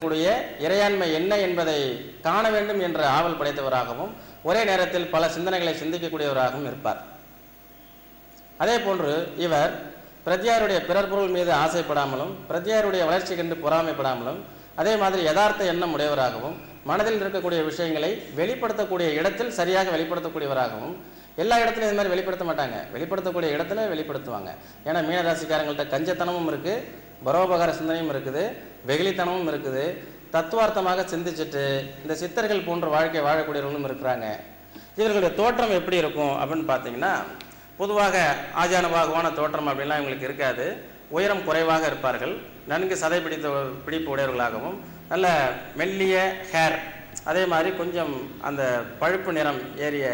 கூடிய இறையாண்மை என்ன என்பதை காண வேண்டும் என்ற ஆவல் படைத்தவராகவும் ஒரே நேரத்தில் பல சிந்தனைகளை சிந்திக்கக்கூடியவராகவும் இருப்பார். அதே போன்று இவர் பிரஜையாருடைய பிறர் பொருள் மீது ஆசைப்படாமலும் பிரஜையாருடைய வளர்ச்சி கண்டு பொறாமைப்படாமலும் அதே மாதிரி யதார்த்த எண்ணம் உடையவராகவும் மனதில் இருக்கக்கூடிய விஷயங்களை வெளிப்படுத்தக்கூடிய இடத்தில் சரியாக வெளிப்படுத்தக்கூடியவராகவும் எல்லா இடத்துலையும் இது மாதிரி வெளிப்படுத்த மாட்டாங்க, வெளிப்படுத்தக்கூடிய இடத்துல வெளிப்படுத்துவாங்க. ஏன்னா மீனராசிக்காரங்கள்ட்ட கஞ்சத்தனமும் இருக்குது, பரோபகார சிந்தனையும் இருக்குது, வெகுளித்தனமும் இருக்குது, தத்துவார்த்தமாக சிந்திச்சுட்டு இந்த சித்தர்கள் போன்ற வாழ்க்கை வாழக்கூடியவர்களும் இருக்கிறாங்க. இவர்களுடைய தோற்றம் எப்படி இருக்கும் அப்படின்னு பார்த்தீங்கன்னா, பொதுவாக ஆஜானுபாகுவான தோற்றம் அப்படின்லாம் இவங்களுக்கு இருக்காது. உயரம் குறைவாக இருப்பார்கள், நன்கு சதை பிடிப்பு உடையவர்களாகவும் நல்ல மெல்லிய ஹேர், அதே மாதிரி கொஞ்சம் அந்த பழுப்பு நிறம் ஏறிய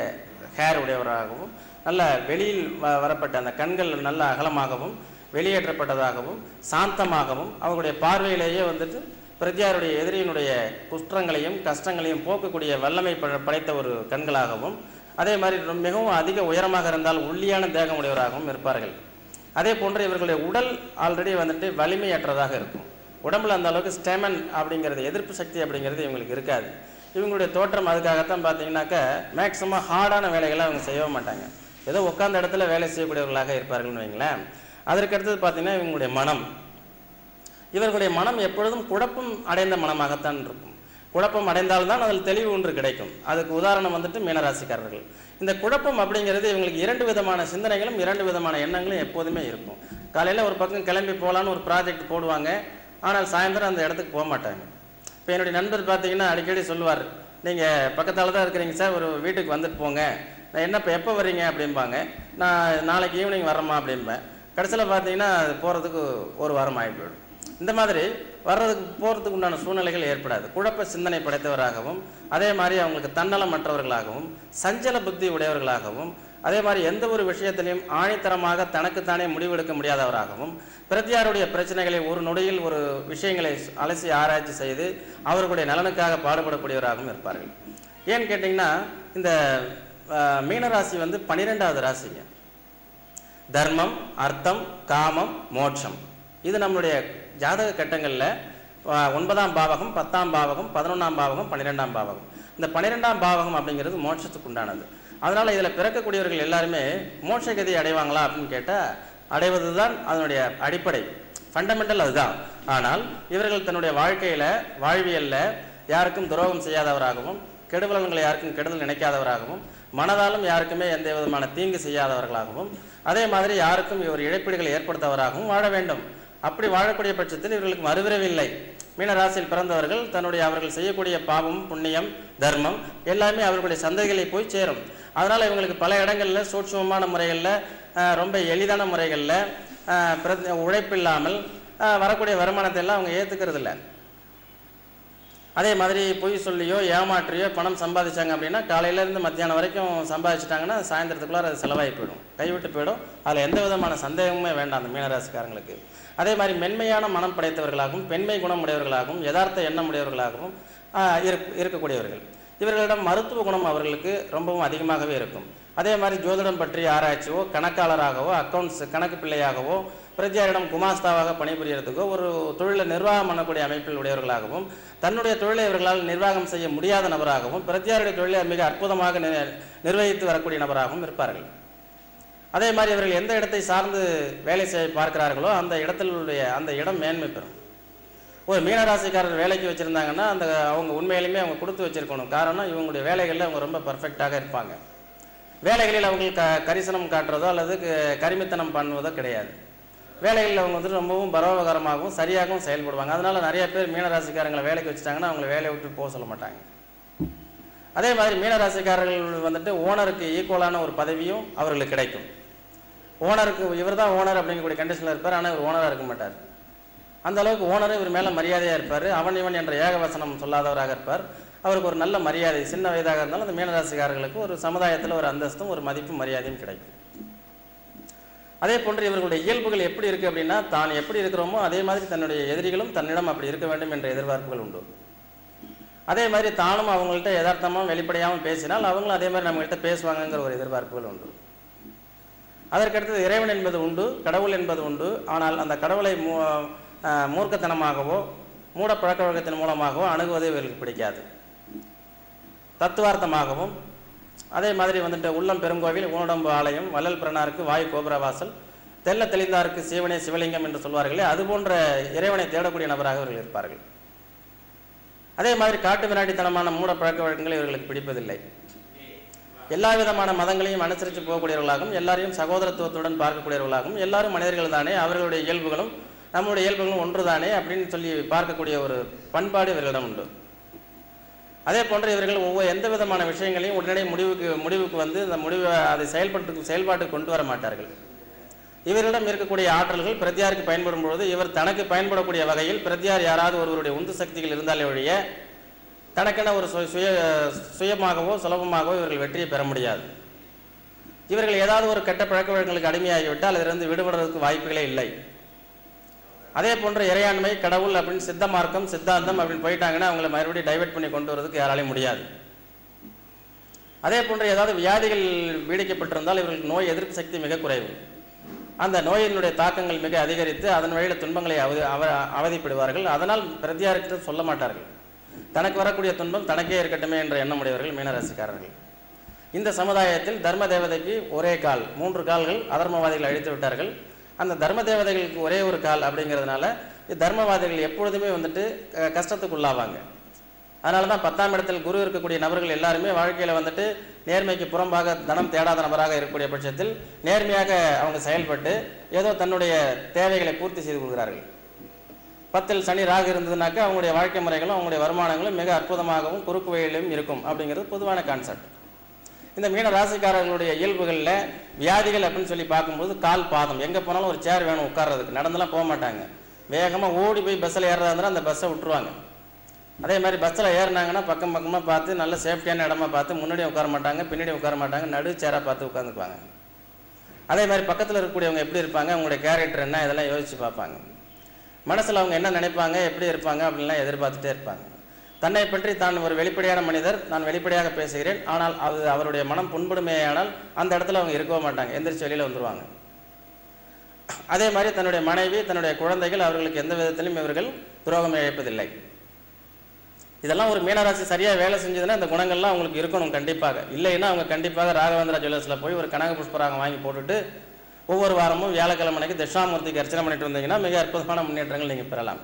ஹேர் உடையவராகவும் நல்ல வெளியில் வரப்பட்ட அந்த கண்கள் நல்ல அகலமாகவும் வெளியேற்றப்பட்டதாகவும் சாந்தமாகவும் அவர்களுடைய பார்வையிலேயே வந்துட்டு பிரஜையாருடைய எதிரியினுடைய குற்றங்களையும் கஷ்டங்களையும் போக்கக்கூடிய வல்லமை படைத்த ஒரு கண்களாகவும் அதே மாதிரி மிகவும் அதிக உயரமாக இருந்தால் ஒல்லியான தேகம் உடையவராகவும் இருப்பார்கள். அதே போன்று இவர்களுடைய உடல் ஆல்ரெடி வந்துட்டு வலிமையற்றதாக இருக்கும். உடம்புல அந்த அளவுக்கு ஸ்டெமன் அப்படிங்கிறது, எதிர்ப்பு சக்தி அப்படிங்கிறது இவங்களுக்கு இருக்காது. இவங்களுடைய தோற்றம் அதுக்காகத்தான் பார்த்தீங்கன்னாக்கா மேக்ஸிமம் ஹார்டான வேலைகளை அவங்க செய்ய மாட்டாங்க, ஏதோ உட்கார்ந்த இடத்துல வேலை செய்யக்கூடியவர்களாக இருப்பார்கள்னு வைங்களேன். அதற்கு அடுத்தது பார்த்தீங்கன்னா இவங்களுடைய மனம், இவர்களுடைய மனம் எப்பொழுதும் குழப்பம் அடைந்த மனமாகத்தான் இருக்கும். குழப்பம் அடைந்தால்தான் அதில் தெளிவு ஒன்று கிடைக்கும். அதுக்கு உதாரணம் வந்துட்டு மீனராசிக்காரர்கள். இந்த குழப்பம் அப்படிங்கிறது இவங்களுக்கு இரண்டு விதமான சிந்தனைகளும் இரண்டு விதமான எண்ணங்களும் எப்போதுமே இருக்கும். காலையில் ஒரு பக்கம் கிளம்பி போகலான்னு ஒரு ப்ராஜெக்ட் போடுவாங்க, ஆனால் சாயந்தரம் அந்த இடத்துக்கு போக மாட்டாங்க. இப்போ என்னுடைய நண்பர் பார்த்தீங்கன்னா அடிக்கடி சொல்லுவார், நீங்கள் பக்கத்தால் தான் இருக்கிறீங்க சார், ஒரு வீட்டுக்கு வந்துட்டு போங்க, நான் என்ன இப்போ எப்போ வர்றீங்க அப்படிம்பாங்க. நான் நாளைக்கு ஈவினிங் வரேம்மா அப்படின்பேன். கடைசியில் பார்த்தீங்கன்னா அது போகிறதுக்கு ஒரு வாரம் ஆகி போயிடும். இந்த மாதிரி வர்றதுக்கு போகிறதுக்கு உண்டான சூழ்நிலைகள் ஏற்படாது. குழப்ப சிந்தனை படைத்தவராகவும் அதே மாதிரி அவங்களுக்கு தன்னலமற்றவர்களாகவும் சஞ்சல புத்தி உடையவர்களாகவும் அதே மாதிரி எந்த ஒரு விஷயத்திலையும் ஆணித்தரமாக தனக்குத்தானே முடிவெடுக்க முடியாதவராகவும் பிரஜையாருடைய பிரச்சனைகளை ஒரு நொடியில் ஒரு விஷயங்களை அலசி ஆராய்ச்சி செய்து அவர்களுடைய நலனுக்காக பாடுபடக்கூடியவராகவும் இருப்பார்கள். ஏன்னு கேட்டிங்கன்னா இந்த மீனராசி வந்து 12வது ராசிங்க. தர்மம், அர்த்தம், காமம், மோட்சம், இது நம்மளுடைய ஜாதக கட்டங்களில் 9ஆம் பாவகம், 10ஆம் பாவகம், 11ஆம் பாவகம், 12ஆம் பாவகம். இந்த 12ஆம் பாவகம் அப்படிங்கிறது மோட்சத்துக்கு உண்டானது. அதனால் இதில் பிறக்கக்கூடியவர்கள் எல்லாருமே மோட்சகதி அடைவாங்களா அப்படின்னு கேட்டால் அடைவது தான் அதனுடைய அடிப்படை, ஃபண்டமெண்டல் அதுதான். ஆனால் இவர்கள் தன்னுடைய வாழ்க்கையில் வாழ்வியலில் யாருக்கும் துரோகம் செய்யாதவராகவும் கெடுபலன்களை யாருக்கும் கெடுதல் நினைக்காதவராகவும் மனதாலும் யாருக்குமே எந்த விதமான தீங்கு செய்யாதவர்களாகவும் அதே மாதிரி யாருக்கும் இவர் இழப்பீடுகளை ஏற்படுத்தவராகவும் வாழ வேண்டும். அப்படி வாழக்கூடிய பட்சத்தில் இவர்களுக்கு மறுபிறவில்லை. மீனராசியில் பிறந்தவர்கள் அவர்கள் செய்யக்கூடிய பாவம், புண்ணியம், தர்மம் எல்லாமே அவர்களுடைய சந்ததிகளை போய் சேரும். அதனால் இவங்களுக்கு பல இடங்களில் சூட்சமமான முறைகளில் ரொம்ப எளிதான முறைகளில் உழைப்பில்லாமல் வரக்கூடிய வருமானத்தை எல்லாம் அவங்க ஏற்றுக்கிறது இல்லை. அதே மாதிரி பொய் சொல்லியோ ஏமாற்றியோ பணம் சம்பாதிச்சாங்க அப்படின்னா காலையிலேருந்து மத்தியானம் வரைக்கும் சம்பாதிச்சிட்டாங்கன்னா சாயந்தரத்துக்குள்ளார அது செலவாகி போயிடும், கைவிட்டு போயிடும். அதில் எந்த விதமான சந்தேகமுமே வேண்டாம் அந்த மீனராசிக்காரங்களுக்கு. அதே மாதிரி மென்மையான மனம் படைத்தவர்களாகவும் பெண்மை குணம் உடையவர்களாகவும் யதார்த்த எண்ணம் உடையவர்களாகவும் இருக்கக்கூடியவர்கள். இவர்களிடம் மருத்துவ குணம் அவர்களுக்கு ரொம்பவும் அதிகமாகவே இருக்கும். அதே மாதிரி ஜோதிடம் பற்றி ஆராய்ச்சியோ கணக்காளராகவோ அக்கௌண்ட்ஸ் கணக்கு பிள்ளையாகவோ பிரஜையாரிடம் குமாஸ்தாவாக பணிபுரியறதுக்கோ ஒரு தொழிலை நிர்வாகம் பண்ணக்கூடிய அமைப்பில் உடையவர்களாகவும் தன்னுடைய தொழிலை இவர்களால் நிர்வாகம் செய்ய முடியாத நபராகவும் பிரஜையாருடைய தொழிலை மிக அற்புதமாக நிர்வகித்து வரக்கூடிய நபராகவும் இருப்பார்கள். அதே மாதிரி இவர்கள் எந்த இடத்தை சார்ந்து வேலை செய்ய பார்க்கிறார்களோ அந்த இடம் மேன்மை பெறும். ஒரு மீனராசிக்காரர் வேலைக்கு வச்சுருந்தாங்கன்னா அவங்க உண்மையிலுமே அவங்க கொடுத்து வச்சுருக்கணும். காரணம் இவங்களுடைய வேலைகளில் அவங்க ரொம்ப பர்ஃபெக்டாக இருப்பாங்க. வேலைகளில் அவங்களுக்கு கரிசனம் காட்டுறதோ அல்லது கரிமித்தனம் பண்ணுவதோ கிடையாது. வேலைகளில் அவங்க வந்துட்டு ரொம்பவும் பரோபகாரமாகவும் சரியாகவும் செயல்படுவாங்க. அதனால் நிறைய பேர் மீனராசிக்காரங்களை வேலைக்கு வச்சுட்டாங்கன்னா அவங்களை வேலையை விட்டு போக சொல்ல மாட்டாங்க. அதே மாதிரி மீனராசிக்காரர்கள் வந்துட்டு ஓனருக்கு ஈக்குவலான ஒரு பதவியும் அவர்களுக்கு கிடைக்கும். ஓனருக்கு இவர் தான் ஓனர் அப்படிங்கக்கூடிய கண்டிஷனில் இருப்பார், ஆனால் இவர் ஓனராக இருக்க மாட்டார். அந்த அளவுக்கு ஓனரும் இவர் மேலே மரியாதையாக இருப்பார். அவன் இவன் என்ற ஏகவசனம் சொல்லாதவராக இருப்பார். அவருக்கு ஒரு நல்ல மரியாதை, சின்ன வயதாக இருந்தாலும் அந்த மீனராசிக்காரர்களுக்கு ஒரு சமுதாயத்தில் ஒரு அந்தஸ்தும் ஒரு மதிப்பும் மரியாதையும் கிடைக்கும். அதே போன்று இவர்களுடைய இயல்புகள் எப்படி இருக்குது அப்படின்னா, தான் எப்படி இருக்கிறோமோ அதே மாதிரி தன்னுடைய எதிரிகளும் தன்னிடம் அப்படி இருக்க வேண்டும் என்ற எதிர்பார்ப்புகள் உண்டு. அதே மாதிரி தானும் அவங்கள்ட்ட யதார்த்தமாக வெளிப்படையாமல் பேசினால் அவங்களும் அதே மாதிரி நம்மகிட்ட பேசுவாங்கங்கிற ஒரு எதிர்பார்ப்புகள் உண்டு. அதற்கடுத்தது இறைவன் என்பது உண்டு, கடவுள் என்பது உண்டு. ஆனால் அந்த கடவுளை மூர்க்கத்தனமாகவோ மூட பழக்க வழக்கத்தின் மூலமாகவும் அணுகுவது இவர்களுக்கு பிடிக்காது. தத்துவார்த்தமாகவும் அதே மாதிரி வந்துட்டு உள்ளம் பெருங்கோவில் ஊனடம்பு ஆலயம் வள்ளல் பிறனாருக்கு வாயு கோபுரவாசல் தெல்ல தெளிந்தாருக்கு சிவனே சிவலிங்கம் என்று சொல்வார்களே, அது போன்ற இறைவனை தேடக்கூடிய நபராக இவர்கள் இருப்பார்கள். அதே மாதிரி காட்டு வினாடித்தனமான மூட பழக்க வழக்கங்கள் இவர்களுக்கு பிடிப்பதில்லை. எல்லா விதமான மதங்களையும் அனுசரித்து போகக்கூடியவர்களாகவும் எல்லாரையும் சகோதரத்துவத்துடன் பார்க்கக்கூடியவர்களாகவும் எல்லாரும் மனிதர்கள் தானே, அவர்களுடைய இயல்புகளும் நம்முடைய இயல்புகளும் ஒன்று தானே அப்படின்னு சொல்லி பார்க்கக்கூடிய ஒரு பண்பாடு இவர்களிடம் உண்டு. அதே போன்று இவர்கள் எந்த விதமான விஷயங்களையும் உடனடி முடிவுக்கு வந்து அந்த முடிவை அதை செயல்பாட்டுக்கு கொண்டு வர மாட்டார்கள். இவரிடம் இருக்கக்கூடிய ஆற்றல்கள் பிரத்யாருக்கு பயன்படும் பொழுது இவர் தனக்கு பயன்படக்கூடிய வகையில் பிரத்யார் யாராவது ஒருவருடைய உந்து சக்திகள் இருந்தாலே ஒழிய தனக்கென ஒரு சுயமாகவோ சுலபமாகவோ இவர்கள் வெற்றியை பெற முடியாது. இவர்கள் ஏதாவது ஒரு கெட்ட பழக்க வழக்கங்களுக்கு அடிமையாகிவிட்டால் அதிலிருந்து விடுபடுவதற்கு வாய்ப்புகளே இல்லை. அதே போன்று இறையாண்மை கடவுள் அப்படின்னு சித்த மார்க்கம் சித்தாந்தம் அப்படின்னு போயிட்டாங்கன்னா அவங்களை மறுபடியும் டைவெர்ட் பண்ணி கொண்டு வரதுக்கு யாராலையும் முடியாது. அதே போன்று ஏதாவது வியாதிகள் பீடிக்கப்பட்டிருந்தால் இவர்களுக்கு நோய் எதிர்ப்பு சக்தி மிக குறைவு. அந்த நோயினுடைய தாக்கங்கள் மிக அதிகரித்து அதன் வழியில் துன்பங்களை அவதிப்படுவார்கள். அதனால் பிரத்யாருக்கு சொல்ல மாட்டார்கள். தனக்கு வரக்கூடிய துன்பம் தனக்கே இருக்கட்டுமே என்ற எண்ணம் உடையவர்கள் மீனராசிக்காரர்கள். இந்த சமுதாயத்தில் தர்ம தேவதைக்கு ஒரே கால், 3 கால்கள் அதர்மவாதிகள் அழித்து விட்டார்கள். அந்த தர்ம தேவதைகளுக்கு ஒரே ஒரு கால் அப்படிங்கிறதுனால தர்மவாதிகள் எப்பொழுதுமே வந்துட்டு கஷ்டத்துக்கு உள்ளாவாங்க. அதனால தான் 10ஆம் இடத்தில் குரு இருக்கக்கூடிய நபர்கள் எல்லாருமே வாழ்க்கையில் வந்துட்டு நேர்மைக்கு புறம்பாக தனம் தேடாத நபராக இருக்கக்கூடிய பட்சத்தில் நேர்மையாக அவங்க செயல்பட்டு ஏதோ தன்னுடைய தேவைகளை பூர்த்தி செய்து கொள்கிறார்கள். 10ல் சனி ராகு இருந்ததுனாக்கா அவங்களுடைய வாழ்க்கை முறைகளும் அவங்களுடைய வருமானங்களும் மிக அற்புதமாகவும் குறுக்கு வழியிலும் இருக்கும் அப்படிங்கிறது பொதுவான கான்செப்ட். இந்த மீன ராசிக்காரர்களுடைய இயல்புகளில் வியாதிகள் அப்படின்னு சொல்லி பார்க்கும்போது கால் பாதம், எங்கே போனாலும் ஒரு சேர் வேணும் உட்கார்றதுக்கு, நடந்தெல்லாம் போக மாட்டாங்க. வேகமாக ஓடி போய் பஸ்ஸில் ஏறுறதா இருந்தால் அந்த பஸ்ஸை விட்டுருவாங்க. அதே மாதிரி பஸ்ஸில் ஏறினாங்கன்னா பக்கமாக பார்த்து நல்ல சேஃப்டியான இடமா பார்த்து முன்னாடியும் உட்கார மாட்டாங்க, பின்னாடியும் உட்கார மாட்டாங்க, நடு சேராக பார்த்து உட்காந்துக்குவாங்க. அதே மாதிரி பக்கத்தில் இருக்கக்கூடியவங்க எப்படி இருப்பாங்க, அவங்களுடைய கேரக்டர் என்ன, இதெல்லாம் யோசித்து பார்ப்பாங்க. மனசில் அவங்க என்ன நினைப்பாங்க, எப்படி இருப்பாங்க அப்படின்லாம் எதிர்பார்த்துட்டே இருப்பாங்க. தன்னை பற்றி தான் ஒரு வெளிப்படையான மனிதர், நான் வெளிப்படையாக பேசுகிறேன், ஆனால் அது அவருடைய மனம் புண்படுமேயானால் அந்த இடத்துல அவங்க இருக்கவே மாட்டாங்க, எந்திரிச்சு வெளியில் வந்துடுவாங்க. அதே மாதிரி தன்னுடைய மனைவி தன்னுடைய குழந்தைகள் அவர்களுக்கு எந்த விதத்திலும் இவர்கள் துரோகம் இழைப்பதில்லை. இதெல்லாம் ஒரு மீனராசி சரியாக வேலை செஞ்சதுன்னா இந்த குணங்கள்லாம் அவங்களுக்கு இருக்கணும் கண்டிப்பாக. இல்லைன்னா அவங்க கண்டிப்பாக ராகவேந்திரா ஜுவல்லர்ஸில் போய் ஒரு கனக புஷ்பராகம் வாங்கி போட்டுட்டு ஒவ்வொரு வாரமும் வியாழக்கிழமைக்கு தட்சிணாமூர்த்திக்கு அர்ச்சனை பண்ணிட்டு வந்தீங்கன்னா மிக அற்புதமான முன்னேற்றங்கள் நீங்கள் பெறலாம்.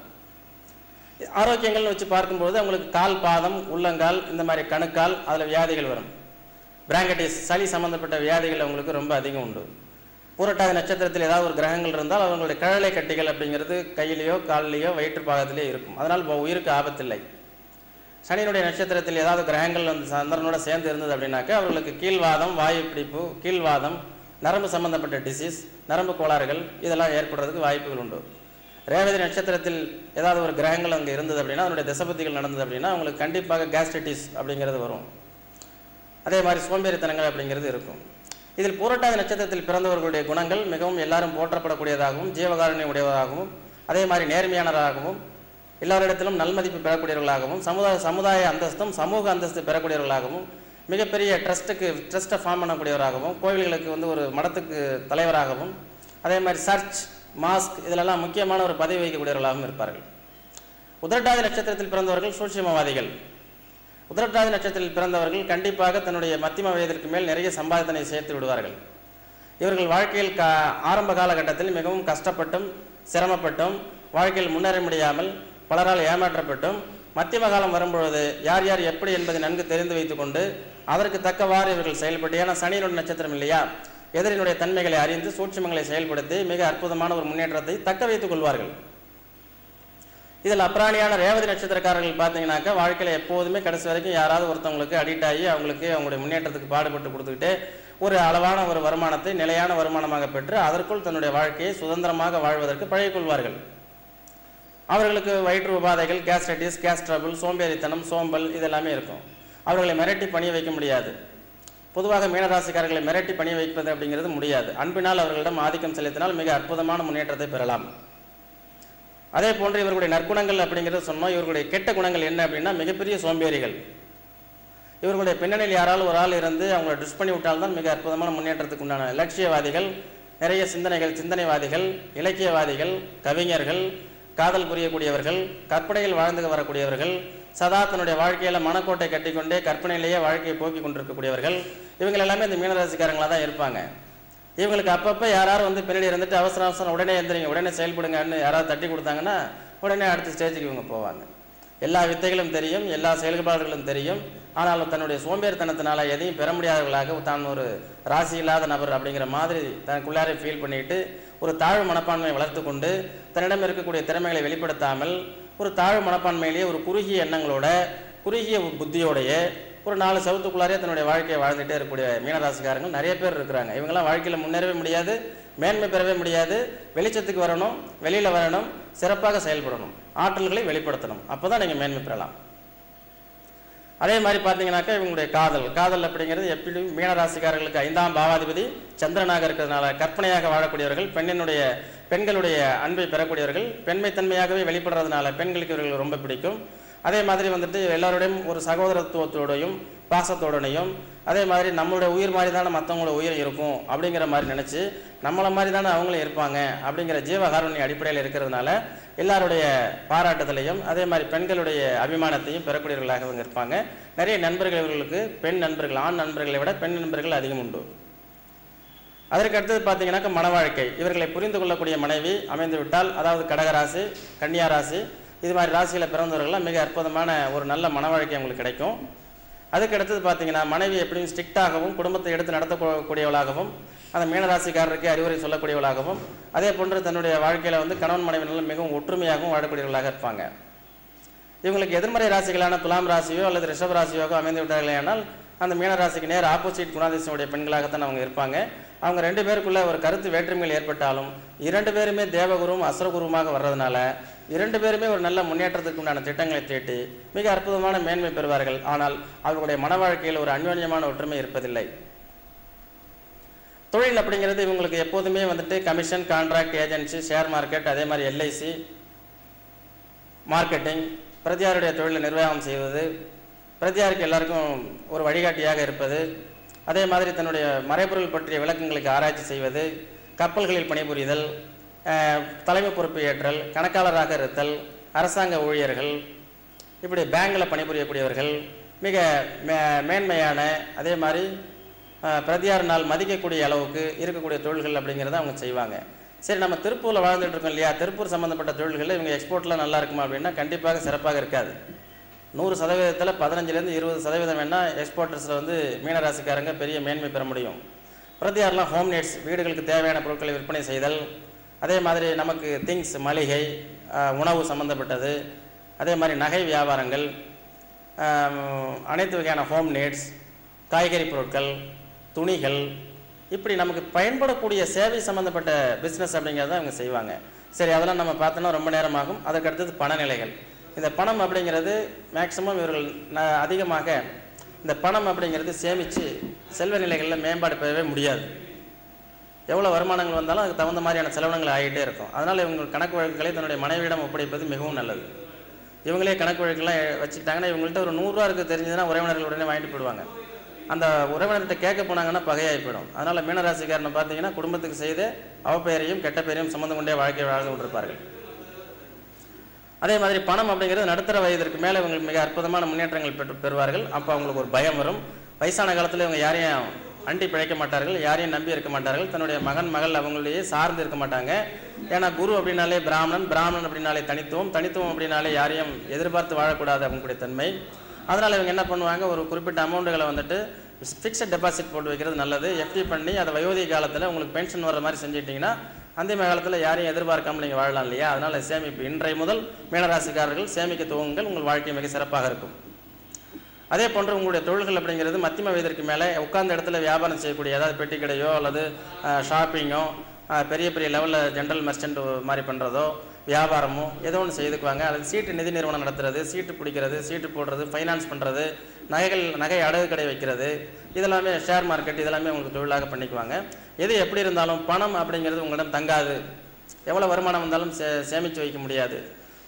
ஆரோக்கியங்கள்னு வச்சு பார்க்கும்போது அவங்களுக்கு கால் பாதம் உள்ளங்கால் இந்த மாதிரி கணுக்கால் அதில் வியாதிகள் வரும். பிராங்கடிஸ் சளி சம்மந்தப்பட்ட வியாதிகள் அவங்களுக்கு ரொம்ப அதிகம் உண்டு. பூரட்டாதி நட்சத்திரத்தில் ஏதாவது ஒரு கிரகங்கள் இருந்தால் அவங்களுடைய கழலை கட்டிகள் அப்படிங்கிறது கையிலையோ காலிலேயோ வயிற்று பாகத்திலேயோ இருக்கும். அதனால் உயிருக்கு ஆபத்தில்லை. சனியினுடைய நட்சத்திரத்தில் ஏதாவது கிரகங்கள் வந்து சந்திரனோட சேர்ந்து இருந்தது அப்படின்னாக்கா அவர்களுக்கு கீழ்வாதம், வாயு பிடிப்பு, கீழ்வாதம், நரம்பு சம்பந்தப்பட்ட டிசீஸ், நரம்பு கோளாறுகள் இதெல்லாம் ஏற்படுறதுக்கு வாய்ப்புகள் உண்டு. ரேவதி நட்சத்திரத்தில் ஏதாவது ஒரு கிரகங்கள் அங்கே இருந்தது அப்படின்னா அதனுடைய தசபதிகள் நடந்தது அப்படின்னா அவங்களுக்கு கண்டிப்பாக கேஸ்ட்ரைட்டிஸ் அப்படிங்கிறது வரும். அதே மாதிரி சோம்பேறித்தனங்கள் அப்படிங்கிறது இருக்கும். இதில் பூரட்டாதி நட்சத்திரத்தில் பிறந்தவர்களுடைய குணங்கள் மிகவும் எல்லாரும் போற்றப்படக்கூடியதாகவும் ஜீவகாருண்யம் உடையவராகவும் அதே மாதிரி நேர்மையானவராகவும் எல்லாரிடத்திலும் நல்மதிப்பு பெறக்கூடியவர்களாகவும் சமுதாய அந்தஸ்தும் சமூக அந்தஸ்து பெறக்கூடியவர்களாகவும் மிகப்பெரிய ட்ரஸ்ட்டை ஃபார்ம் பண்ணக்கூடியவராகவும் கோவில்களுக்கு வந்து ஒரு மடத்துக்கு தலைவராகவும் அதே மாதிரி சர்ச் மாஸ்க் இதிலெல்லாம் முக்கியமான ஒரு பதவி வகிக்கக்கூடியவர்களாகவும் இருப்பார்கள். உத்திரட்டாதி நட்சத்திரத்தில் பிறந்தவர்கள் சூட்சுமவாதிகள். உத்திரட்டாதி நட்சத்திரத்தில் பிறந்தவர்கள் கண்டிப்பாக தன்னுடைய மத்தியம வயதிற்கு மேல் நிறைய சம்பாதனை சேர்த்து விடுவார்கள். இவர்கள் வாழ்க்கையில் ஆரம்ப காலகட்டத்தில் மிகவும் கஷ்டப்பட்டும் சிரமப்பட்டும் வாழ்க்கையில் முன்னேற முடியாமல் பலரால் ஏமாற்றப்பட்டும் மத்தியம காலம் வரும்பொழுது யார் யார் எப்படி என்பதை நன்கு தெரிந்து வைத்துக் கொண்டு அதற்கு தக்கவாறு இவர்கள் செயல்பட்டு, ஏன்னா சனியினுடைய நட்சத்திரம் இல்லையா, எதிரினுடைய தன்மைகளை அறிந்து சூட்சுமங்களை செயல்படுத்தி மிக அற்புதமான ஒரு முன்னேற்றத்தை தக்க வைத்துக் கொள்வார்கள். இதில் அப்ராணியான ரேவதி நட்சத்திரக்காரர்கள் பார்த்தீங்கன்னாக்கா வாழ்க்கையில் எப்போதுமே கடைசி வரைக்கும் யாராவது ஒருத்தவங்களுக்கு அடிக்ட் ஆகி அவங்களுடைய முன்னேற்றத்துக்கு பாடுபட்டு கொடுத்துக்கிட்டு ஒரு அளவான ஒரு வருமானத்தை நிலையான வருமானமாக பெற்று அதற்குள் தன்னுடைய வாழ்க்கையை சுதந்திரமாக வாழ்வதற்கு பழகிக்கொள்வார்கள். அவர்களுக்கு வயிற்று உபாதைகள், கேஸ்ட்ரைட்டிஸ், கேஸ் ட்ரபிள், சோம்பேறித்தனம், சோம்பல் இதெல்லாமே இருக்கும். அவர்களை மிரட்டி பணிய வைக்க முடியாது. பொதுவாக மீனராசிக்காரர்களை மிரட்டி பணிய வைப்பது அப்படிங்கிறது முடியாது. அன்பினால் அவர்களிடம் ஆதிக்கம் செலுத்தினால் மிக அற்புதமான முன்னேற்றத்தை பெறலாம். அதே போன்று இவர்களுடைய நற்குணங்கள் அப்படிங்கிறது சொன்னோம். இவர்களுடைய கெட்ட குணங்கள் என்ன அப்படின்னா மிகப்பெரிய சோம்பேறிகள். இவர்களுடைய பின்னணியில் யாராலும் ஒரு ஆள் இருந்து அவங்களை டிஸ் பண்ணி விட்டால்தான் மிக அற்புதமான முன்னேற்றத்துக்கு உண்டான லட்சியவாதிகள், நிறைய சிந்தனைவாதிகள், இலக்கியவாதிகள், கவிஞர்கள், காதல் புரியக்கூடியவர்கள், கற்பனையில் வாழ்ந்து வரக்கூடியவர்கள், சதா தன்னுடைய வாழ்க்கையில் மனக்கோட்டை கட்டிக்கொண்டே கற்பனையிலேயே வாழ்க்கையை போக்கி கொண்டிருக்கக்கூடியவர்கள், இவங்க எல்லாமே இந்த மீனராசிக்காரங்களாக தான் இருப்பாங்க. இவங்களுக்கு அப்பப்போ யாராவது வந்து பின்னாடி இருந்துட்டு அவசர அவசரம் உடனே எந்திரிங்க, உடனே செயல்படுங்கன்னு யாராவது தட்டி கொடுத்தாங்கன்னா உடனே அடுத்த ஸ்டேஜுக்கு இவங்க போவாங்க. எல்லா வித்தைகளும் தெரியும், எல்லா செயல்பாடுகளும் தெரியும். ஆனால் தன்னுடைய சோம்பேறித்தனத்தினால எதையும் பெற முடியாதவர்களாக தான் ஒரு ராசி இல்லாத நபர் அப்படிங்கிற மாதிரி தனக்குள்ளாரே ஃபீல் பண்ணிட்டு ஒரு தாழ்வு மனப்பான்மையை வளர்த்து கொண்டு தன்னிடம் இருக்கக்கூடிய திறமைகளை வெளிப்படுத்தாமல் ஒரு தாழ்வு மனப்பான்மையிலேயே ஒரு குறுகிய எண்ணங்களோட குறுகிய புத்தியோடைய ஒரு 4 சவுத்துக்குள்ளாரே தன்னுடைய வாழ்க்கையை வாழ்ந்துகிட்டே இருக்கக்கூடிய மீனராசிக்காரங்கள் நிறைய பேர் இருக்கிறாங்க. இவங்கெல்லாம் வாழ்க்கையில் முன்னேறவே முடியாது, மேன்மை பெறவே முடியாது. வெளிச்சத்துக்கு வரணும், வெளியில் வரணும், சிறப்பாக செயல்படணும், ஆற்றல்களை வெளிப்படுத்தணும், அப்போ தான் நீங்கள் மேன்மை பெறலாம். அதே மாதிரி பார்த்தீங்கன்னாக்கா இவங்களுடைய காதல் அப்படிங்கிறது எப்படி மீனராசிக்காரர்களுக்கு 5ஆம் பாவாதிபதி சந்திரனாக இருக்கிறதுனால கற்பனையாக வாழக்கூடியவர்கள், பெண்களுடைய அன்பை பெறக்கூடியவர்கள், பெண்மைத்தன்மையாகவே வெளிப்படுறதுனால பெண்களுக்கு இவர்கள் ரொம்ப பிடிக்கும். அதே மாதிரி வந்துட்டு எல்லாரோடையும் ஒரு சகோதரத்துவத்தோடையும் பாசத்தோடனையும் அதே மாதிரி நம்மளுடைய உயிர் மாதிரி தானே மற்றவங்களோட உயிர் இருக்கும் அப்படிங்கிற மாதிரி நினச்சி நம்மளை மாதிரி தானே அவங்களும் இருப்பாங்க அப்படிங்கிற ஜீவகாருண்ய அடிப்படையில் இருக்கிறதுனால எல்லாருடைய பாராட்டுதலையும் அதே மாதிரி பெண்களுடைய அபிமானத்தையும் பெறக்கூடியவர்களாக இவங்க இருப்பாங்க. நிறைய நண்பர்கள் இவர்களுக்கு பெண் நண்பர்கள், ஆண் நண்பர்களை விட பெண் நண்பர்கள் அதிகம் உண்டு. அதற்கு அடுத்தது பார்த்தீங்கன்னாக்கா மன வாழ்க்கை. இவர்களை புரிந்து கொள்ளக்கூடிய மனைவி அமைந்து விட்டால், அதாவது கடகராசி, கன்னியா ராசி, இது மாதிரி ராசியில் பிறந்தவர்கள்லாம் மிக அற்புதமான ஒரு நல்ல மன வாழ்க்கை அவங்களுக்கு கிடைக்கும். அதுக்கு அடுத்தது பார்த்தீங்கன்னா மனைவி எப்படியும் ஸ்ட்ரிக்டாகவும் குடும்பத்தை எடுத்து நடத்தக்கூடியவளாகவும் அந்த மீனராசிக்காரருக்கு அறிவுரை சொல்லக்கூடியவளாகவும் அதே போன்று தன்னுடைய வாழ்க்கையில் வந்து கணவன் மனைவியினால் மிகவும் ஒற்றுமையாகவும் வாழக்கூடியவர்களாக இருப்பாங்க. இவங்களுக்கு எதிர்மறை ராசிகளான துலாம் ராசியோ அல்லது ரிஷப ராசியோ அமைந்து விட்டார்களே ஆனால் அந்த மீனராசிக்கு நேர் ஆப்போசிட் குணாதிசனுடைய பெண்களாகத்தான் அவங்க இருப்பாங்க. அவங்க 2 பேருக்குள்ள ஒரு கருத்து வேற்றுமைகள் ஏற்பட்டாலும் 2 பேருமே தேவகுருவும் அசுரகுருவுமாக வர்றதுனால 2 பேருமே ஒரு நல்ல முன்னேற்றத்துக்கு உண்டான திட்டங்களை தீட்டி மிக அற்புதமான மேன்மை பெறுவார்கள். ஆனால் அவர்களுடைய மன வாழ்க்கையில் ஒரு அந்யோன்யமான ஒற்றுமை இருப்பதில்லை. தொழில் அப்படிங்கிறது இவங்களுக்கு எப்போதுமே வந்துட்டு commission, contract, agency, share market, அதே மாதிரி எல்ஐசி, மார்க்கெட்டிங், பிரதியாருடைய தொழிலை நிர்வாகம் செய்வது, பிரதியாருக்கு எல்லாருக்கும் ஒரு வழிகாட்டியாக இருப்பது, அதே மாதிரி தன்னுடைய மறைபொருள் பற்றிய விளக்கங்களுக்கு ஆராய்ச்சி செய்வது, கப்பல்களில் பணிபுரிதல், தலைமை பொறுப்பு ஏற்றல், கணக்காளராக இருத்தல், அரசாங்க ஊழியர்கள், இப்படி பேங்கில் பணிபுரியக்கூடியவர்கள், மிக மேன்மையான அதே மாதிரி பிரதியாரினால் மதிக்கக்கூடிய அளவுக்கு இருக்கக்கூடிய தொழில்கள் அப்படிங்கிறத அவங்க செய்வாங்க. சரி, நம்ம திருப்பூரில் வாழ்ந்துட்டு இருக்கோம் இல்லையா, திருப்பூர் சம்மந்தப்பட்ட தொழில்களில் இவங்க எக்ஸ்போர்ட்லாம் நல்லா இருக்குமா அப்படின்னா கண்டிப்பாக சிறப்பாக இருக்காது. 100% 15% 20% வேணால் எக்ஸ்போர்ட்டர்ஸில் வந்து மீனராசிக்காரங்க பெரிய மேன்மை பெற முடியும். பிரதியாரெலாம் ஹோம் நீட்ஸ், வீடுகளுக்கு தேவையான பொருட்களை விற்பனை செய்தல், அதே மாதிரி நமக்கு திங்ஸ், மளிகை, உணவு சம்மந்தப்பட்டது, அதே மாதிரி நகை வியாபாரங்கள், அனைத்து வகையான ஹோம் நீட்ஸ், காய்கறி பொருட்கள், துணிகள், இப்படி நமக்கு பயன்படக்கூடிய சேவை சம்மந்தப்பட்ட பிஸ்னஸ் அப்படிங்கிறத அவங்க செய்வாங்க. சரி, அதெல்லாம் நம்ம பார்த்தோன்னா ரொம்ப நேரமாகும். அதற்கு அடுத்தது பணநிலைகள். இந்த பணம் அப்படிங்கிறது மேக்சிமம் இவர்கள் அதிகமாக இந்த பணம் அப்படிங்கிறது சேமித்து செல்வ நிலைகளில் மேம்பாடு பெறவே முடியாது. எவ்வளோ வருமானங்கள் வந்தாலும் அதுக்கு தகுந்த மாதிரியான செலவினங்கள் ஆகிட்டே இருக்கும். அதனால் இவங்க கணக்கு வழக்குகளை தன்னுடைய மனைவியிடம் ஒப்படைப்பது மிகவும் நல்லது. இவங்களே கணக்கு வழக்கெல்லாம் வச்சுக்கிட்டாங்கன்னா இவங்கள்ட்ட ஒரு 100 ரூபா இருக்குது தெரிஞ்சதுன்னா உறவினர்கள் உடனே வாங்கிட்டு போயிடுவாங்க. அந்த உறவினர்கிட்ட கேட்க போனாங்கன்னா பகையாகி போயிடும். அதனால் மீனராசிக்காரனை பார்த்தீங்கன்னா குடும்பத்துக்கு செய்து அவப்பெயரையும் கெட்ட பெயரையும் சுமந்து கொண்டே வாழ்க்கையை வாழ்ந்து கொண்டிருப்பார்கள். அதே மாதிரி பணம் அப்படிங்கிறது நடுத்தர வயதிற்கு மேலே இவங்க மிக அற்புதமான முன்னேற்றங்கள் பெறுவார்கள். அப்போ அவங்களுக்கு ஒரு பயம் வரும். வயசான காலத்தில் இவங்க யாரையும் அண்டி பிழைக்க மாட்டார்கள், யாரையும் நம்பி இருக்க மாட்டார்கள், தன்னுடைய மகன் மகள் அவங்களுடைய சார்ந்து இருக்க மாட்டாங்க. ஏன்னா குரு அப்படின்னாலே பிராமணன் அப்படின்னாலே தனித்துவம் அப்படின்னாலே யாரையும் எதிர்பார்த்து வாழக்கூடாது அவங்களுடைய தன்மை. அதனால் இவங்க என்ன பண்ணுவாங்க, ஒரு குறிப்பிட்ட அமௌண்ட்டுகளை வந்துட்டு ஃபிக்ஸட் டெபாசிட் போட்டு வைக்கிறது நல்லது. எஃப்டி பண்ணி அதை வயோதிக காலத்தில் உங்களுக்கு பென்ஷன் வர்ற மாதிரி செஞ்சுட்டிங்கன்னா அந்த காலத்தில் யாரையும் எதிர்பார்க்காமல் நீங்கள் வாழலாம் இல்லையா. அதனால் சேமிப்பு இன்றைய முதல் மீனராசிக்காரர்கள் சேமிக்க துவங்குங்கள், உங்கள் வாழ்க்கை மிக சிறப்பாக இருக்கும். அதே போன்று உங்களுடைய தொழில்கள் அப்படிங்கிறது மத்தியம வயதிற்கு மேலே உட்கார்ந்த இடத்துல வியாபாரம் செய்யக்கூடிய, அதாவது பெட்டி கடையோ அல்லது ஷாப்பிங்கோ, பெரிய பெரிய லெவலில் ஜென்ரல் மெர்ச்சன்ட் மாதிரி பண்ணுறதோ, வியாபாரமோ ஏதோ ஒன்று செய்துக்குவாங்க. அல்லது சீட்டு நிதி நிறுவனம் நடத்துறது, சீட்டு பிடிக்கிறது, சீட்டு போடுறது, ஃபைனான்ஸ் பண்ணுறது, நகை அடகு கடை வைக்கிறது, இதெல்லாமே ஷேர் மார்க்கெட், இதெல்லாமே உங்களுக்கு தொழிலாக பண்ணிக்குவாங்க. எது எப்படி இருந்தாலும் பணம் அப்படிங்கிறது உங்களிடம் தங்காது. எவ்வளோ வருமானம் வந்தாலும் சேமித்து வைக்க முடியாது.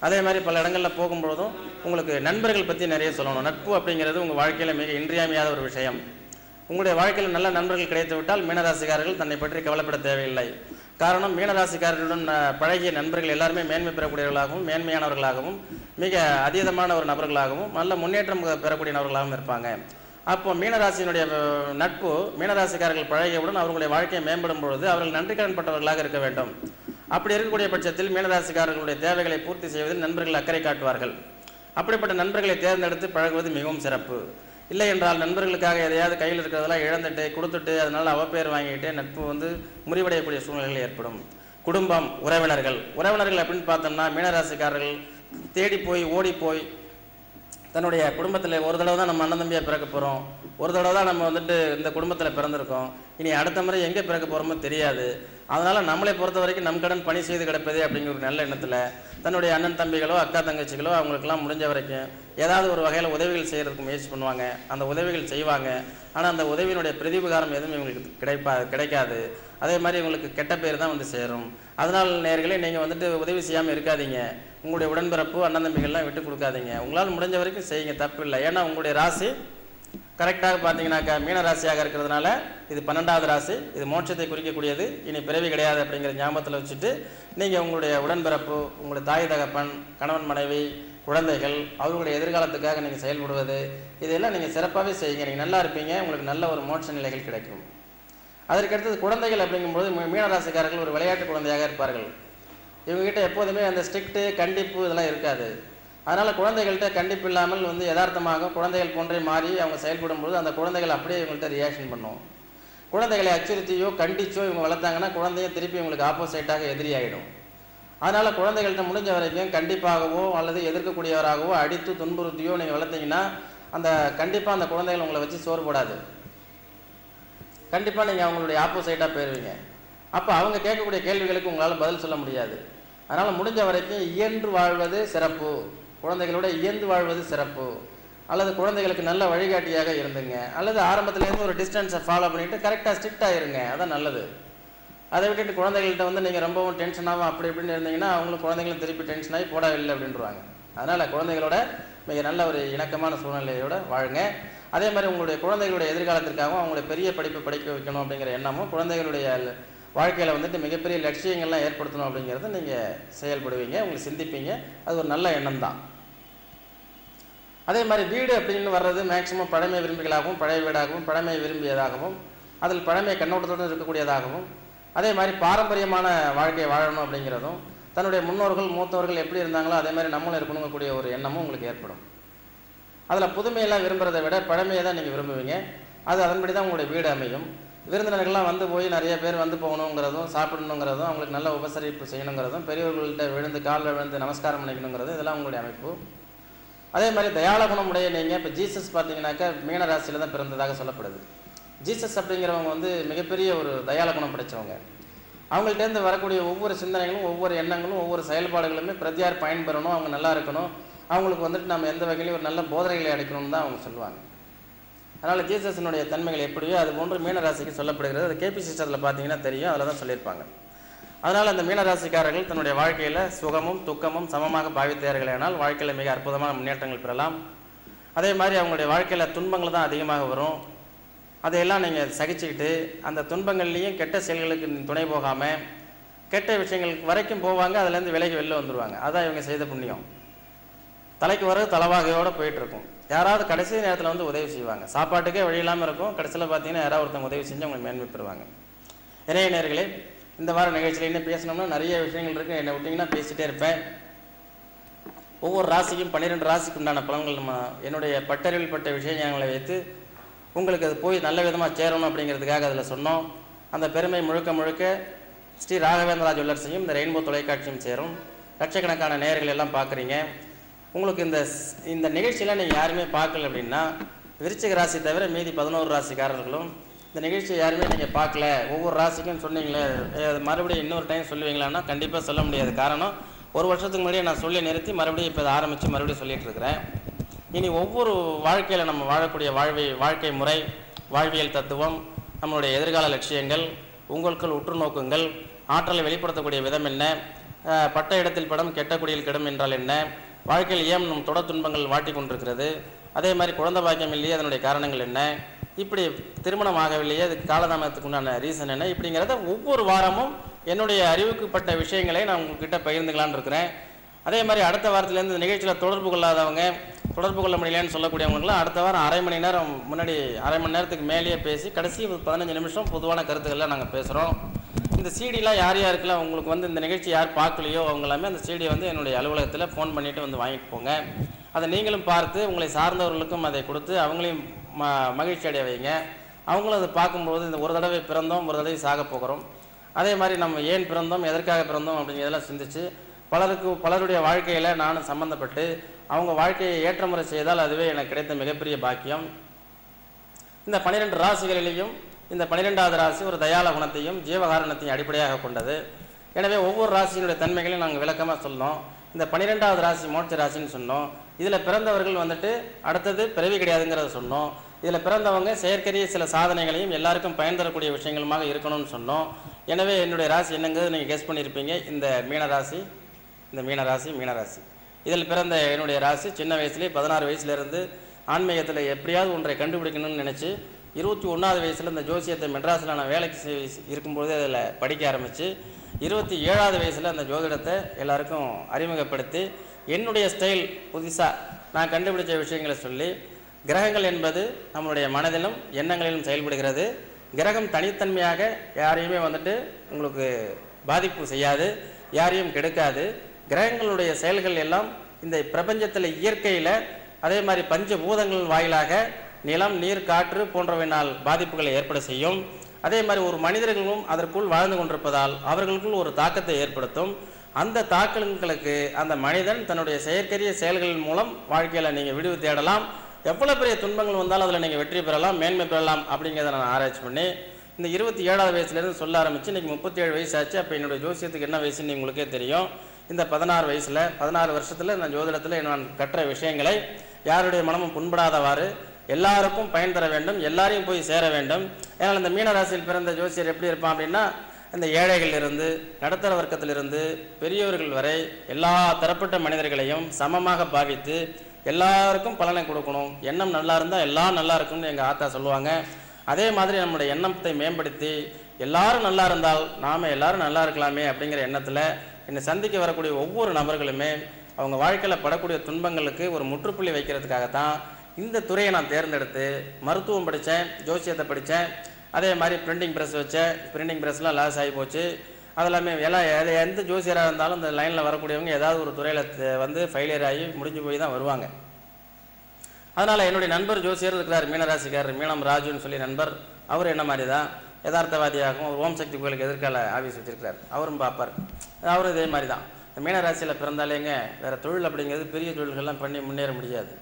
அதே மாதிரி பல இடங்களில் போகும்பொழுதும் உங்களுக்கு நண்பர்கள் பற்றி நிறைய சொல்லணும். நட்பு அப்படிங்கிறது உங்கள் வாழ்க்கையில் மிக இன்றியமையாத ஒரு விஷயம். உங்களுடைய வாழ்க்கையில் நல்ல நண்பர்கள் கிடைத்து விட்டால் மீனராசிக்காரர்கள் தன்னை பற்றி கவலைப்பட தேவையில்லை. காரணம், மீனராசிக்காரர்களுடன் பழகிய நண்பர்கள் எல்லாருமே மேன்மை பெறக்கூடியவர்களாகவும் மேன்மையானவர்களாகவும் மிக அதீதமான ஒரு நபர்களாகவும் நல்ல முன்னேற்றம் பெறக்கூடிய நபர்களாகவும் இருப்பாங்க. அப்போ மீனராசியினுடைய நட்பு மீனராசிக்காரர்கள் பழகியவுடன் அவர்களுடைய வாழ்க்கையை மேம்படும் பொழுது அவர்கள் நன்றி கடன் பட்டவர்களாக இருக்க வேண்டும். அப்படி இருக்கக்கூடிய பட்சத்தில் மீனராசிக்காரர்களுடைய தேவைகளை பூர்த்தி செய்வதில் நண்பர்கள் அக்கறை காட்டுவார்கள். அப்படிப்பட்ட நண்பர்களை தேர்ந்தெடுத்து பழகுவது மிகவும் சிறப்பு. இல்லை என்றால் நண்பர்களுக்காக எதையாவது கையில் இருக்கிறதெல்லாம் இழந்துட்டு கொடுத்துட்டு அதனால் அவப்பேர் வாங்கிட்டு நட்பு முறிவடையக்கூடிய சூழ்நிலைகள் ஏற்படும். குடும்பம், உறவினர்கள் அப்படின்னு பார்த்தோம்னா மீனராசிக்காரர்கள் தேடி போய் ஓடி போய் தன்னுடைய குடும்பத்தில் ஒரு தடவை தான் நம்ம அண்ணன் தம்பியாக பிறக்க போகிறோம், ஒரு தடவை தான் நம்ம இந்த குடும்பத்தில் பிறந்திருக்கோம், இனி அடுத்த முறை எங்கே பிறக்க போகிறோமோ தெரியாது, அதனால் நம்மளை பொறுத்த வரைக்கும் நம் கடன் பணி செய்து கிடப்பது அப்படிங்கிற ஒரு நல்ல எண்ணத்தில் தன்னுடைய அண்ணன் தம்பிகளோ அக்கா தங்கச்சிகளோ அவங்களுக்கெல்லாம் முடிஞ்ச வரைக்கும் ஏதாவது ஒரு வகையில் உதவிகள் செய்கிறதுக்கு முயற்சி பண்ணுவாங்க. அந்த உதவிகள் செய்வாங்க. ஆனால் அந்த உதவியினுடைய பிரதிபகாரம் எதுவும் இவங்களுக்கு கிடைக்காது. அதே மாதிரி இவங்களுக்கு கெட்ட பேர் தான் சேரும். அதனால் நேர்களே நீங்கள் உதவி செய்யாமல் இருக்காதீங்க. உங்களுடைய உடன்பிறப்பு அண்ணன் தம்பிகள்லாம் விட்டு கொடுக்காதீங்க. உங்களால் முடிஞ்ச வரைக்கும் செய்யுங்க, தப்பு இல்லை. ஏன்னா உங்களுடைய ராசி கரெக்டாக பார்த்தீங்கன்னாக்கா மீன ராசியாக இருக்கிறதுனால இது 12வது ராசி, இது மோட்சத்தை குறிக்கக்கூடியது, இனி பிறவி கிடையாது அப்படிங்கிற ஞாபகத்தில் வச்சுட்டு நீங்கள் உங்களுடைய உடன்பிறப்பு, உங்களுடைய தாய் தகப்பன், கணவன் மனைவி, குழந்தைகள் அவர்களுடைய எதிர்காலத்துக்காக நீங்கள் செயல்படுவது இதெல்லாம் நீங்கள் சிறப்பாகவே செய்யுங்க. நீங்கள் நல்லா இருப்பீங்க, உங்களுக்கு நல்ல ஒரு மோட்ச நிலைகள் கிடைக்கும். அதற்கடுத்தது குழந்தைகள் அப்படிங்கும்போது மீனராசிக்காரர்கள் ஒரு விளையாட்டு குழந்தையாக இருப்பார்கள். இவங்ககிட்ட எப்போதுமே அந்த ஸ்ட்ரிக்ட்டு கண்டிப்பு இதெல்லாம் இருக்காது. அதனால் குழந்தைகள்கிட்ட கண்டிப்பு இல்லாமல் யதார்த்தமாக குழந்தைகள் போன்றே மாறி அவங்க செயல்படும்போது அந்த குழந்தைகள் அப்படியே இவங்கள்ட்ட ரியாக்ஷன் பண்ணும். குழந்தைகளை அச்சுறுத்தியோ கண்டிச்சோ இவங்க வளர்த்தாங்கன்னா குழந்தையும் திருப்பி இவங்களுக்கு ஆப்போசிட்டாக எதிரியாகிடும். அதனால் குழந்தைகள்கிட்ட முடிஞ்ச வரைக்கும் கண்டிப்பாகவோ அல்லது எதிர்க்கக்கூடியவராகவோ அடித்து துன்புறுத்தியோ நீங்கள் வளர்த்தீங்கன்னா கண்டிப்பாக அந்த குழந்தைகள் உங்களை வச்சு சோறு போடாது. கண்டிப்பாக நீங்கள் அவங்களுடைய ஆப்போசிட்டாக போயிடுவீங்க. அப்போ அவங்க கேட்கக்கூடிய கேள்விகளுக்கு உங்களால் பதில் சொல்ல முடியாது. அதனால் முடிஞ்ச வரைக்கும் இயன்று வாழ்வது சிறப்பு, குழந்தைகளோட இயந்து வாழ்வது சிறப்பு. அல்லது குழந்தைகளுக்கு நல்ல வழிகாட்டியாக இருந்துங்க, அல்லது ஆரம்பத்துலேருந்து ஒரு டிஸ்டன்ஸை ஃபாலோ பண்ணிவிட்டு கரெக்டாக ஸ்ட்ரிக்டாக இருங்க, அதான் நல்லது. அதை விட்டுட்டு குழந்தைகள்கிட்ட நீங்கள் ரொம்பவும் டென்ஷனாகவும் அப்படி இப்படின்னு இருந்தீங்கன்னா அவங்களும் குழந்தைங்களும் திருப்பி டென்ஷனாகி போடவில்லை அப்படின்றாங்க. அதனால் குழந்தைகளோட மிக நல்ல ஒரு இணக்கமான சூழ்நிலையோடு வாழுங்க. அதே மாதிரி உங்களுடைய குழந்தைகளுடைய எதிர்காலத்திற்காகவும் அவங்களுடைய பெரிய படிப்பு படிக்க வைக்கணும் அப்படிங்கிற எண்ணமும் குழந்தைகளுடைய வாழ்க்கையில் மிகப்பெரிய லட்சியங்கள்லாம் ஏற்படுத்தணும் அப்படிங்கிறத நீங்கள் செயல்படுவீங்க, உங்களுக்கு சிந்திப்பீங்க. அது ஒரு நல்ல எண்ணம் தான். அதே மாதிரி வீடு அப்படின்னு வர்றது மேக்சிமம் பழமை விரும்பிகளாகவும் பழைய வீடாகவும் பழமை விரும்பியதாகவும் அதில் பழமை கண்ணோட்டத்துடன் இருக்கக்கூடியதாகவும் அதே மாதிரி பாரம்பரியமான வாழ்க்கையை வாழணும் அப்படிங்கிறதும் தன்னுடைய முன்னோர்கள் மூத்தவர்கள் எப்படி இருந்தாங்களோ அதே மாதிரி நம்மளும் இருக்கணுங்கக்கூடிய ஒரு எண்ணமும் உங்களுக்கு ஏற்படும். அதில் புதுமையெல்லாம் விரும்புகிறத விட பழமையை தான் நீங்கள் விரும்புவீங்க. அதன்படி தான் உங்களுடைய வீடு அமையும். விருந்தினர்கள்லாம் போய் நிறைய பேர் போகணுங்கிறதும் சாப்பிடணுங்கிறதும் அவங்களுக்கு நல்ல உபசரிப்பு செய்யணுங்கிறதும் பெரியவர்கள்ட்ட விழுந்து காலில் விழுந்து நமஸ்காரம் பண்ணிக்கணுங்கிறதும் இதெல்லாம் உங்களுடைய அமைப்பு. அதே மாதிரி தயாள குணம் உடைய நீங்கள் இப்போ ஜீசஸ் பார்த்தீங்கன்னாக்கா மீன ராசியில் தான் பிறந்ததாக சொல்லப்படுது. ஜீசஸ் அப்படிங்கிறவங்க மிகப்பெரிய ஒரு தயாள குணம் படைத்தவங்க. அவங்கள்ட்டேருந்து வரக்கூடிய ஒவ்வொரு சிந்தனைகளும் ஒவ்வொரு எண்ணங்களும் ஒவ்வொரு செயல்பாடுகளுமே பிரதியார் பயன்பெறணும், அவங்க நல்லா இருக்கணும், அவங்களுக்கு நம்ம எந்த வகையிலையும் ஒரு நல்ல போதனைகளை அளிக்கணும்னு தான் அவங்க சொல்லுவாங்க. அதனால் ஜீசஸினுடைய தன்மைகள் எப்படியோ அது போன்று மீனராசிக்கு சொல்லப்படுகிறது. அது கேபி சிஸ்டத்தில் பார்த்தீங்கன்னா தெரியும், அதில் தான் சொல்லியிருப்பாங்க. அதனால் அந்த மீனராசிக்காரர்கள் தன்னுடைய வாழ்க்கையில் சுகமும் துக்கமும் சமமாக பாவித்தார்களானால் வாழ்க்கையில் மிக அற்புதமான முன்னேற்றங்கள் பெறலாம். அதே மாதிரி அவங்களுடைய வாழ்க்கையில் துன்பங்கள் தான் அதிகமாக வரும். அதையெல்லாம் நீங்கள் சகிச்சுக்கிட்டு அந்த துன்பங்கள்லேயும் கெட்ட செயல்களுக்கு துணை போகாமல் கெட்ட விஷயங்களுக்கு வரைக்கும் போவாங்க, அதுலேருந்து விலகி வெளில வந்துடுவாங்க. அதான் இவங்க செய்த புண்ணியம். தலைக்கு வர தலைவாகையோடு போயிட்டுருக்கும். யாராவது கடைசி நேரத்தில் உதவி செய்வாங்க. சாப்பாட்டுக்கே வழி இல்லாமல் இருக்கும், கடைசியில் பார்த்தீங்கன்னா யாராவது ஒருத்தவங்க உதவி செஞ்சு அவங்களை மேன்மை பெறுவாங்க. நிறைய நேர்களே இந்த வார நிகழ்ச்சியில் என்ன பேசணும்னா நிறைய விஷயங்கள் இருக்குது. என்னை விட்டிங்கன்னா பேசிகிட்டே இருப்பேன். ஒவ்வொரு ராசிக்கும் 12 ராசிக்கு உண்டான பலன்கள் நம்ம என்னுடைய பட்டறிவில் பட்ட விஷயங்களை வைத்து உங்களுக்கு அது போய் நல்ல விதமாக சேரணும் அப்படிங்கிறதுக்காக அதில் சொன்னோம். அந்த பெருமை முழுக்க முழுக்க ஸ்ரீ ராகவேந்திரா ஜுவல்லர்ஸையும் இந்த ரெயின்போ தொலைக்காட்சியும் சேரும். லட்சக்கணக்கான நேயர்கள் எல்லாம் பார்க்குறீங்க. உங்களுக்கு இந்த நிகழ்ச்சியெல்லாம் நீங்கள் யாருமே பார்க்கல அப்படின்னா விருச்சிக ராசி தவிர மீதி 11 ராசிக்காரர்களும் இந்த நிகழ்ச்சியை யாருமே நீங்கள் பார்க்கல, ஒவ்வொரு ராசிக்கும் சொன்னீங்களே மறுபடியும் இன்னொரு டைம் சொல்லுவீங்களான்னா கண்டிப்பாக சொல்ல முடியாது. காரணம், ஒரு வருஷத்துக்கு முன்னாடியே நான் சொல்லி நிறுத்தி மறுபடியும் இப்போ ஆரம்பித்து மறுபடியும் சொல்லிகிட்டு இருக்கிறேன். இனி ஒவ்வொரு வாழ்க்கையில் நம்ம வாழக்கூடிய வாழ்க்கை முறை, வாழ்வியல் தத்துவம், நம்மளுடைய எதிர்கால லட்சியங்கள், உங்களுக்குள் உற்று நோக்குங்கள், ஆற்றலை வெளிப்படுத்தக்கூடிய விதம் என்ன, பட்ட இடத்தில் படம் கெட்ட குடியில் கிடம் என்றால் என்ன, வாழ்க்கையில் ஏன் நம் தொடர் துன்பங்கள் வாட்டி கொண்டிருக்கிறது, அதே மாதிரி குழந்தை பாக்கியம் இல்லையே அதனுடைய காரணங்கள் என்ன, இப்படி திருமணம் ஆகவில்லையே, அதுக்கு காலதாமதத்துக்கு உண்டான ரீசன் என்ன, இப்படிங்கிறத ஒவ்வொரு வாரமும் என்னுடைய அறிவுக்குப்பட்ட விஷயங்களை நான் உங்ககிட்ட பகிர்ந்துக்கலான்னு இருக்கிறேன். அதே மாதிரி அடுத்த வாரத்துலேருந்து இந்த நிகழ்ச்சியில் தொடர்பு கொள்ளாதவங்க, தொடர்பு கொள்ள முடியலன்னு சொல்லக்கூடியவங்களுக்குலாம் அடுத்த வாரம் அரை மணி நேரம் முன்னாடி, அரை மணி நேரத்துக்கு மேலேயே பேசி கடைசி 15 நிமிஷம் பொதுவான கருத்துக்கள்லாம் நாங்கள் பேசுகிறோம். இந்த சிடிலாம் யார் யாருக்கெல்லாம் உங்களுக்கு வந்து இந்த நிகழ்ச்சி யார் பார்க்கலையோ அவங்க எல்லாமே அந்த சிடியை வந்து என்னுடைய அலுவலகத்தில் ஃபோன் பண்ணிவிட்டு வந்து வாங்கிட்டு போங்க. அதை நீங்களும் பார்த்து உங்களை சார்ந்தவர்களுக்கும் அதை கொடுத்து அவங்களையும் மகிழ்ச்சி அடைய வைங்க. அவங்களும் அதை பார்க்கும்போது இந்த ஒரு தடவை பிறந்தோம், ஒரு தடவை சாக போகிறோம், அதே மாதிரி நம்ம ஏன் பிறந்தோம், எதற்காக பிறந்தோம் அப்படிங்கிறதெல்லாம் சிந்திச்சு பலருடைய வாழ்க்கையில் நானும் சம்மந்தப்பட்டு அவங்க வாழ்க்கையை ஏற்றமுறை செய்தால் அதுவே எனக்கு கிடைத்த மிகப்பெரிய பாக்கியம். இந்த 12 ராசிகளிலேயும் இந்த 12வது ராசி ஒரு தயால குணத்தையும் ஜீவகாரணத்தையும் அடிப்படையாக கொண்டது. எனவே ஒவ்வொரு ராசியினுடைய தன்மைகளையும் நாங்கள் விளக்கமாக சொன்னோம். இந்த 12வது ராசி மோட்ச ராசின்னு சொன்னோம். இதில் பிறந்தவர்கள் வந்துட்டு அடுத்தது பிறவி கிடையாதுங்கிறத சொன்னோம். இதில் பிறந்தவங்க செயற்கரிய சில சாதனைகளையும் எல்லாருக்கும் பயன் தரக்கூடிய விஷயங்களுமாக இருக்கணும்னு சொன்னோம். எனவே என்னுடைய ராசி என்னங்கிறது நீங்கள் கெஸ் பண்ணியிருப்பீங்க. இந்த மீனராசி இதில் பிறந்த என்னுடைய ராசி சின்ன வயசுலேயே 16 வயசுலேருந்து ஆன்மீகத்தில் எப்படியாவது ஒன்றை கண்டுபிடிக்கணும்னு நினச்சி 21வது வயசில் இந்த ஜோசியத்தை மெட்ராஸில் நான் வேலைக்கு இருக்கும்போதே அதில் படிக்க ஆரம்பித்து 27வது வயசில் அந்த ஜோதிடத்தை எல்லாருக்கும் அறிமுகப்படுத்தி என்னுடைய ஸ்டைல் புதுசாக நான் கண்டுபிடிச்ச விஷயங்களை சொல்லி, கிரகங்கள் என்பது நம்மளுடைய மனதிலும் எண்ணங்களிலும் செயல்படுகிறது. கிரகம் தனித்தன்மையாக யாரையுமே வந்துட்டு உங்களுக்கு பாதிப்பு செய்யாது, யாரையும் கெடுக்காது. கிரகங்களுடைய செயல்கள் எல்லாம் இந்த பிரபஞ்சத்தில் இயற்கையில் அதே மாதிரி பஞ்சபூதங்கள் வாயிலாக நிலம், நீர், காற்று போன்றவையினால் பாதிப்புகளை ஏற்பட செய்யும். அதே மாதிரி ஒரு மனிதர்களும் அதற்குள் வாழ்ந்து கொண்டிருப்பதால் அவர்களுக்குள் ஒரு தாக்கத்தை ஏற்படுத்தும். அந்த தாக்கங்களுக்கு அந்த மனிதன் தன்னுடைய செயற்கரிய செயல்களின் மூலம் வாழ்க்கையில் நீங்கள் விடுவு தேடலாம். எவ்வளோ பெரிய துன்பங்கள் வந்தாலும் அதில் நீங்கள் வெற்றி பெறலாம், மேன்மை பெறலாம் அப்படிங்கிறத நான் ஆராய்ச்சி பண்ணி இந்த 27வது வயசுலேருந்து சொல்ல ஆரம்பித்து இன்றைக்கி 37 வயசு ஆச்சு. அப்போ என்னுடைய ஜோசியத்துக்கு என்ன வயசுன்னு உங்களுக்கே தெரியும். இந்த 16 வருஷத்தில் இந்த ஜோதிடத்தில் நான் கற்ற விஷயங்களை யாருடைய மனமும் புண்படாதவாறு எல்லாருக்கும் பயன் தர வேண்டும், எல்லாரையும் போய் சேர வேண்டும். ஏன்னால் இந்த மீனராசியில் பிறந்த ஜோசியர் எப்படி இருப்பான் அப்படின்னா, இந்த ஏழைகளிலிருந்து நடுத்தர வர்க்கத்திலிருந்து பெரியவர்கள் வரை எல்லா தரப்பட்ட மனிதர்களையும் சமமாக பாவித்து எல்லாருக்கும் பலனை கொடுக்கணும். எண்ணம் நல்லா இருந்தால் எல்லாம் நல்லா இருக்கும்னு எங்கள் ஆத்தா சொல்லுவாங்க. அதே மாதிரி நம்முடைய எண்ணத்தை மேம்படுத்தி எல்லாரும் நல்லா இருந்தால் நாம் எல்லாரும் நல்லா இருக்கலாமே அப்படிங்கிற எண்ணத்தில் என்னை சந்திக்க வரக்கூடிய ஒவ்வொரு நபர்களுமே அவங்க வாழ்க்கையில் படக்கூடிய துன்பங்களுக்கு ஒரு முற்றுப்புள்ளி வைக்கிறதுக்காகத்தான் இந்த துறையை நான் தேர்ந்தெடுத்து மருத்துவம் படித்தேன், ஜோசியத்தை படித்தேன். அதே மாதிரி பிரிண்டிங் ப்ரெஸ் வச்சேன். பிரிண்டிங் ப்ரெஸ்லாம் லாஸ் ஆகி போச்சு. அதெல்லாமே எல்லாம் எந்த ஜோசியராக இருந்தாலும் இந்த லைனில் வரக்கூடியவங்க ஏதாவது ஒரு துறையில் வந்து ஃபெயிலியர் ஆகி முடிஞ்சு போய் தான் வருவாங்க. அதனால் என்னுடைய நண்பர் ஜோசியர் இருக்கிறார், மீனராசிக்காரர் மீனம் ராஜுன்னு சொல்லி நண்பர். அவர் என்ன மாதிரி தான் யதார்த்தவாதியாகவும் ஓம் சக்தி கோயிலுக்கு எதிர்கால ஆஃபீஸ் வச்சிருக்கிறார். அவரும் பார்ப்பார். அவரும் இதே மாதிரி தான். இந்த மீனராசியில் பிறந்தாலேங்க வேறு தொழில் அப்படிங்கிறது பெரிய தொழில்கள்லாம் பண்ணி முன்னேற முடியாது.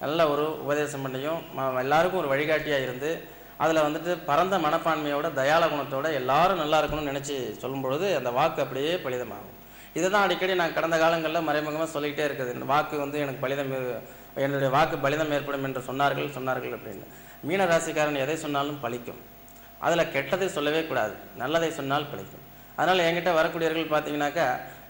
நல்ல ஒரு உபதேசம் பண்ணியும் எல்லாருக்கும் ஒரு வழிகாட்டியாக இருந்து அதில் வந்துட்டு பரந்த மனப்பான்மையோட தயால குணத்தோட எல்லாரும் நல்லா இருக்கணும்னு நினச்சி சொல்லும்பொழுது அந்த வாக்கு அப்படியே பலிதமாகும். இதை தான் அடிக்கடி நான் கடந்த காலங்களில் மறைமுகமாக சொல்லிக்கிட்டே இருக்குது. இந்த வாக்கு வந்து எனக்கு என்னுடைய வாக்கு பலிதம் ஏற்படும் என்று சொன்னார்கள் அப்படின்னு. மீனராசிக்காரன் எதை சொன்னாலும் பலிக்கும். அதில் கெட்டதை சொல்லவே கூடாது, நல்லதை சொன்னால் பலிக்கும். அதனால் என்கிட்ட வரக்கூடியவர்கள் பார்த்தீங்கன்னாக்கா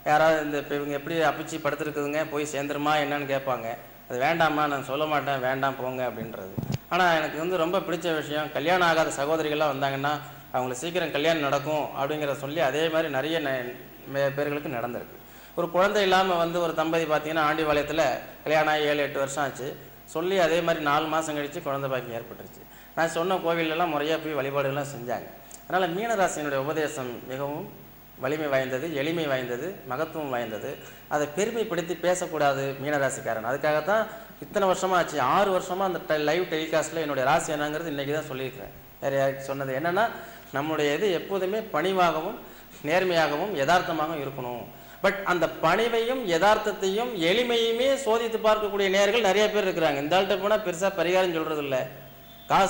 யாராவது இந்த இப்போ இவங்க எப்படி அப்பிச்சு படுத்துருக்குதுங்க போய் சேர்ந்துருமா என்னன்னு கேட்பாங்க. அது வேண்டாமா, நான் சொல்ல மாட்டேன், வேண்டாம் போங்க அப்படின்றது. ஆனால் எனக்கு வந்து ரொம்ப பிடிச்ச விஷயம், கல்யாணம் ஆகாத சகோதரிகள்லாம் வந்தாங்கன்னா அவங்களுக்கு சீக்கிரம் கல்யாணம் நடக்கும் அப்படிங்கிறத சொல்லி அதே மாதிரி நிறைய பேர்களுக்கு நடந்திருக்கு. ஒரு குழந்தை இல்லாமல் வந்து ஒரு தம்பதி பார்த்தீங்கன்னா ஆண்டிபாளையத்தில் கல்யாணம் ஆகி 7-8 வருஷம் ஆச்சு. சொல்லி அதே மாதிரி 4 மாதம் கழித்து குழந்தை பாக்கியம் ஏற்பட்டுருச்சு. நான் சொன்ன கோவிலெல்லாம் முறையாக போய் வழிபாடுகள்லாம் செஞ்சாங்க. அதனால் மீனராசியினுடைய உபதேசம் மிகவும் வலிமை வாய்ந்தது, எளிமை வாய்ந்தது, மகத்துவம் வாய்ந்தது. அதை பெருமைப்படுத்தி பேசக்கூடாது மீனராசிக்காரன். அதுக்காகத்தான் இத்தனை வருஷமாக ஆச்சு, 6 வருஷமாக அந்த லைவ் டெலிகாஸ்ட்டில் என்னுடைய ராசி என்னங்கிறது இன்றைக்கி தான் சொல்லியிருக்கிறேன். வேறு யாருக்கு சொன்னது என்னென்னா, நம்முடைய இது எப்போதுமே பணிவாகவும் நேர்மையாகவும் யதார்த்தமாகவும் இருக்கணும். பட் அந்த பணிவையும் யதார்த்தத்தையும் எளிமையுமே சோதித்து பார்க்கக்கூடிய நேர்கள் நிறைய பேர் இருக்கிறாங்க. இந்த ஆள்கிட்ட போனால் பெருசாக பரிகாரம் சொல்கிறது இல்லை.